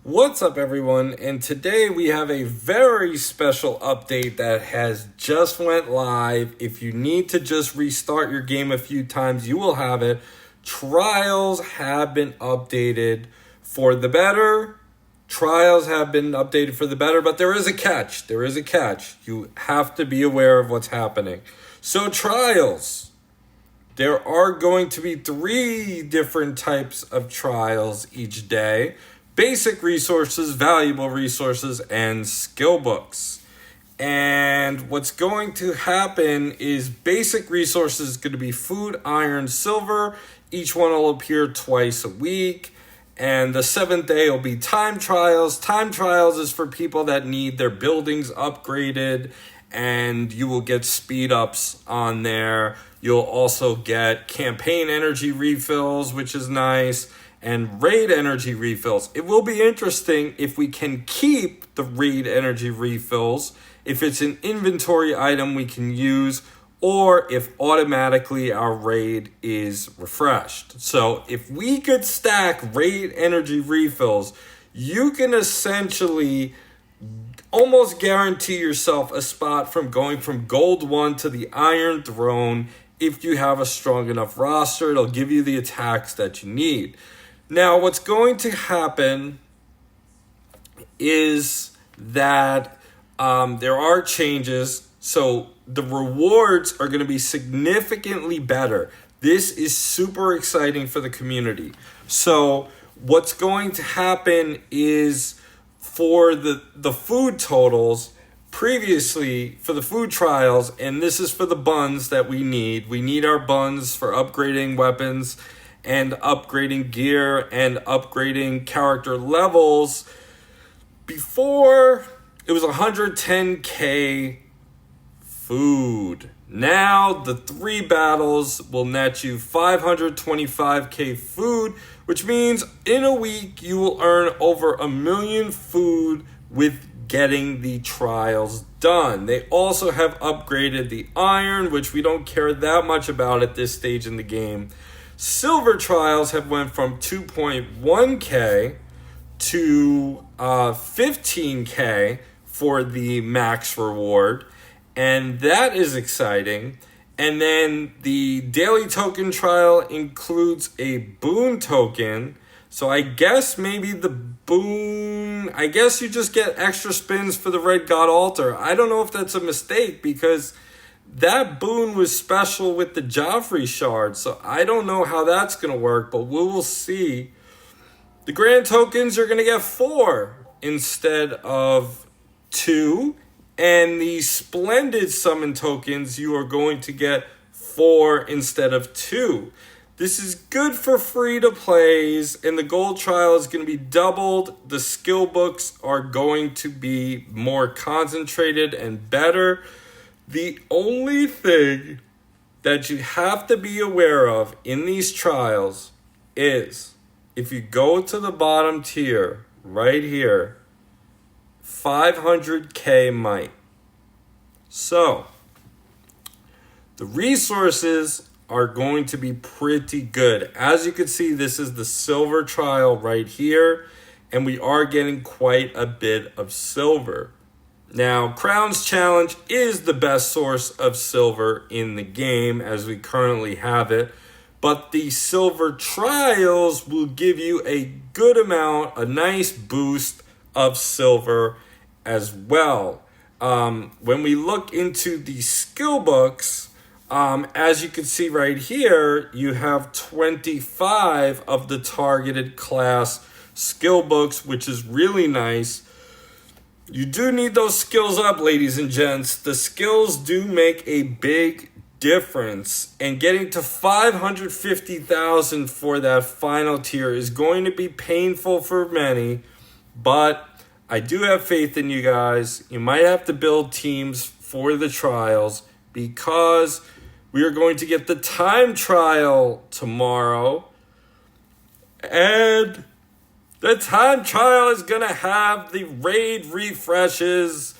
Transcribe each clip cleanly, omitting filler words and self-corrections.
What's up, everyone? And today we have a very special update that has just went live. If you need to just restart your game a few times, you will have it. Trials have been updated for the better. But there is a catch. You have to be aware of what's happening. So trials. There are going to be 3 different types of trials each day. Basic resources, valuable resources, and skill books. And what's going to happen is basic resources is going to be food, iron, silver. Each one will appear twice a week. And the 7th day will be time trials. Time trials is for people that need their buildings upgraded, and you will get speed ups on there. You'll also get campaign energy refills, which is nice, and raid energy refills. It will be interesting if we can keep the raid energy refills, if it's an inventory item we can use, or if automatically our raid is refreshed. So if we could stack raid energy refills, you can essentially almost guarantee yourself a spot from going from gold 1 to the Iron Throne. If you have a strong enough roster, it'll give you the attacks that you need. Now, what's going to happen is that there are changes. So the rewards are going to be significantly better. This is super exciting for the community. So what's going to happen is for the food totals, previously for the food trials, and this is for the buns that we need our buns for upgrading weapons and upgrading gear and upgrading character levels. Before, it was 110k food. Now the 3 battles will net you 525k food, which means in a week you will earn over 1 million food with getting the trials done. They also have upgraded the iron, which we don't care that much about at this stage in the game. Silver trials have went from 2.1k to 15k for the max reward, and that is exciting. And then the daily token trial includes a boon token. So I guess maybe the boon, I guess you just get extra spins for the Red God Altar. I don't know if that's a mistake because that boon was special with the Joffrey shard. So I don't know how that's going to work, but we will see. The grand tokens, you're going to get 4 instead of 2. And the splendid summon tokens, you are going to get 4 instead of 2. This is good for free-to-plays, and the gold trial is going to be doubled. The skill books are going to be more concentrated and better. The only thing that you have to be aware of in these trials is if you go to the bottom tier right here, 500k might. So, the resources are going to be pretty good. As you can see, this is the silver trial right here, and we are getting quite a bit of silver. Now, Crown's Challenge is the best source of silver in the game as we currently have it, but the silver trials will give you a good amount, a nice boost of silver as well. When we look into the skill books, as you can see right here, you have 25 of the targeted class skill books, which is really nice. You do need those skills up, ladies and gents. The skills do make a big difference, and getting to 550,000 for that final tier is going to be painful for many, but I do have faith in you guys. You might have to build teams for the trials because we are going to get the time trial tomorrow. And the time trial is going to have the raid refreshes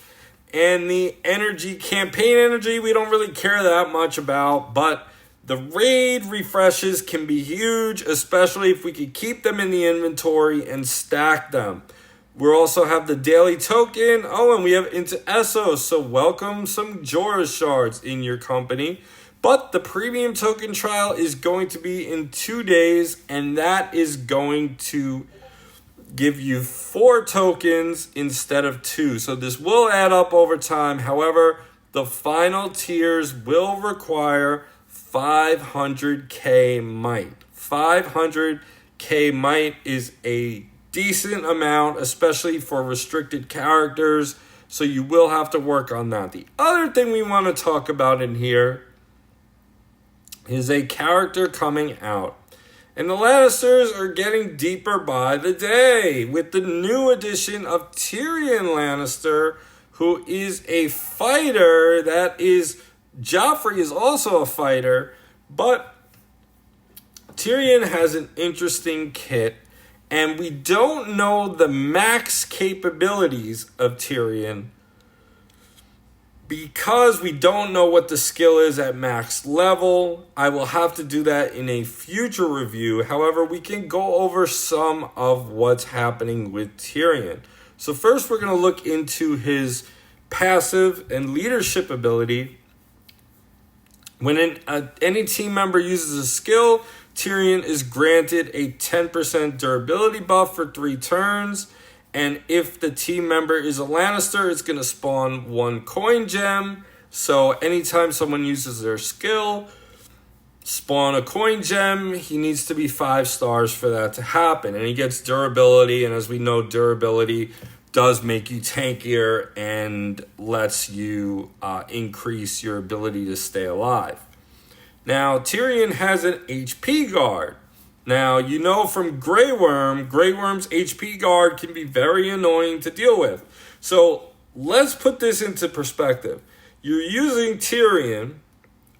and the energy, campaign energy, we don't really care that much about. But the raid refreshes can be huge, especially if we could keep them in the inventory and stack them. We also have the daily token. Oh, and we have into Essos. So welcome some Jorah shards in your company. But the premium token trial is going to be in 2 days, and that is going to give you 4 tokens instead of 2. So this will add up over time. However, the final tiers will require 500k might. 500k might is a decent amount, especially for restricted characters. So you will have to work on that. The other thing we want to talk about in here is a character coming out. And the Lannisters are getting deeper by the day with the new addition of Tyrion Lannister, who is a fighter. Joffrey is also a fighter, but Tyrion has an interesting kit, and we don't know the max capabilities of Tyrion because we don't know what the skill is at max level. I will have to do that in a future review. However, we can go over some of what's happening with Tyrion. So first, we're going to look into his passive and leadership ability. When any team member uses a skill, Tyrion is granted a 10% durability buff for 3 turns. And if the team member is a Lannister, it's going to spawn 1 coin gem. So anytime someone uses their skill, spawn a coin gem, he needs to be 5 stars for that to happen. And he gets durability. And as we know, durability does make you tankier and lets you increase your ability to stay alive. Now, Tyrion has an HP guard. Now, you know from Grey Worm's HP guard can be very annoying to deal with. So, let's put this into perspective. You're using Tyrion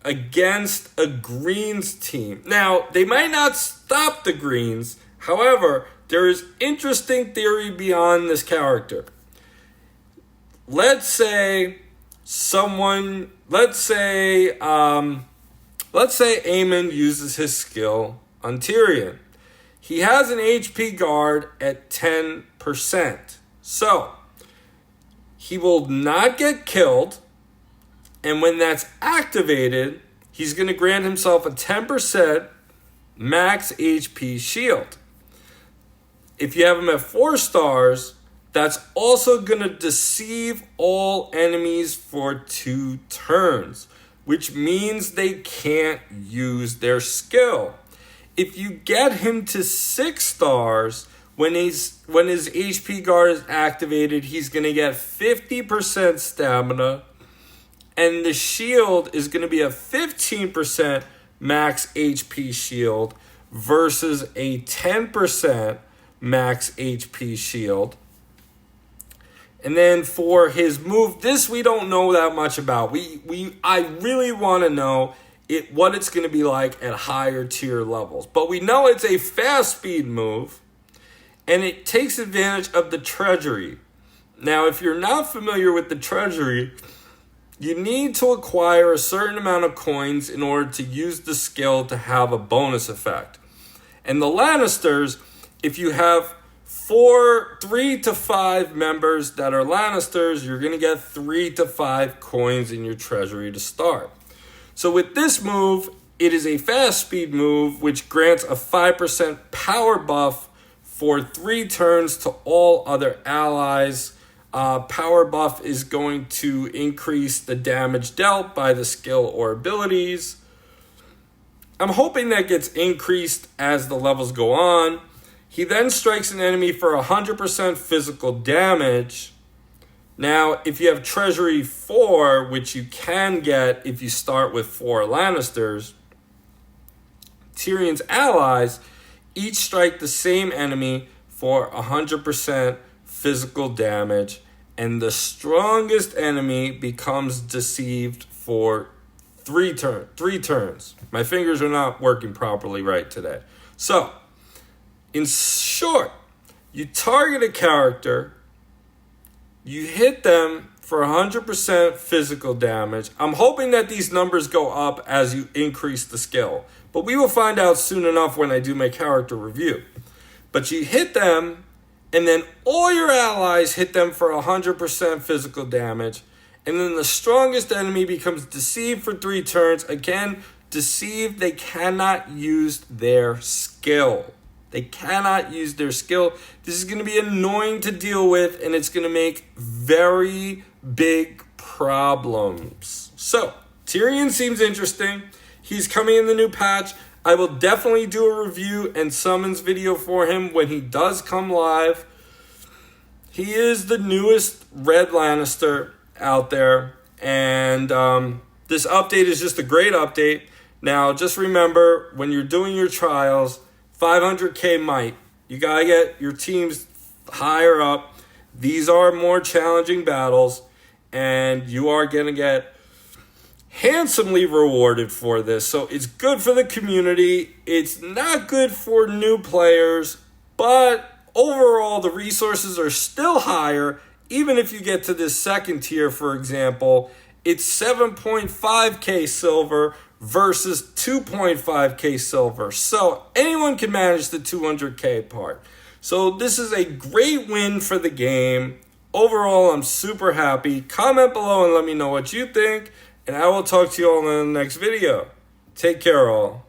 against a Greens team. Now, they might not stop the Greens. However, there is interesting theory beyond this character. Let's say Aemon uses his skill on Tyrion. He has an HP guard at 10%. So, he will not get killed. And when that's activated, he's going to grant himself a 10% max HP shield. If you have him at 4 stars, that's also going to deceive all enemies for 2 turns, which means they can't use their skill. If you get him to 6 stars, when his HP guard is activated, he's going to get 50% stamina, and the shield is going to be a 15% max HP shield versus a 10% max HP shield. And then for his move, this we don't know that much about. I really want to know what it's going to be like at higher tier levels. But we know it's a fast speed move, and it takes advantage of the treasury. Now, if you're not familiar with the treasury, you need to acquire a certain amount of coins in order to use the skill to have a bonus effect. And the Lannisters, if you have 3 to 5 members that are Lannisters, you're going to get 3 to 5 coins in your treasury to start. So with this move, it is a fast speed move, which grants a 5% power buff for 3 turns to all other allies. Power buff is going to increase the damage dealt by the skill or abilities. I'm hoping that gets increased as the levels go on. He then strikes an enemy for 100% physical damage. Now, if you have Treasury 4, which you can get if you start with 4 Lannisters, Tyrion's allies each strike the same enemy for 100% physical damage, and the strongest enemy becomes deceived for 3 turns. My fingers are not working properly right today. So, in short, you target a character, you hit them for 100% physical damage. I'm hoping that these numbers go up as you increase the skill, but we will find out soon enough when I do my character review. But you hit them, And then all your allies hit them for 100% physical damage. And then the strongest enemy becomes deceived for 3 turns. Again, deceived, they cannot use their skill. They cannot use their skill. This is going to be annoying to deal with, and it's going to make very big problems. So, Tyrion seems interesting. He's coming in the new patch. I will definitely do a review and summons video for him when he does come live. He is the newest Red Lannister out there, and this update is just a great update. Now, just remember, when you're doing your trials, 500k might. You got to get your teams higher up. These are more challenging battles, and you are going to get handsomely rewarded for this. So it's good for the community. It's not good for new players, but overall, the resources are still higher. Even if you get to this second tier, for example, it's 7.5k silver versus 2.5k silver. So anyone can manage the 200k part. So this is a great win for the game. Overall, I'm super happy. Comment below and let me know what you think. And I will talk to you all in the next video. Take care, all.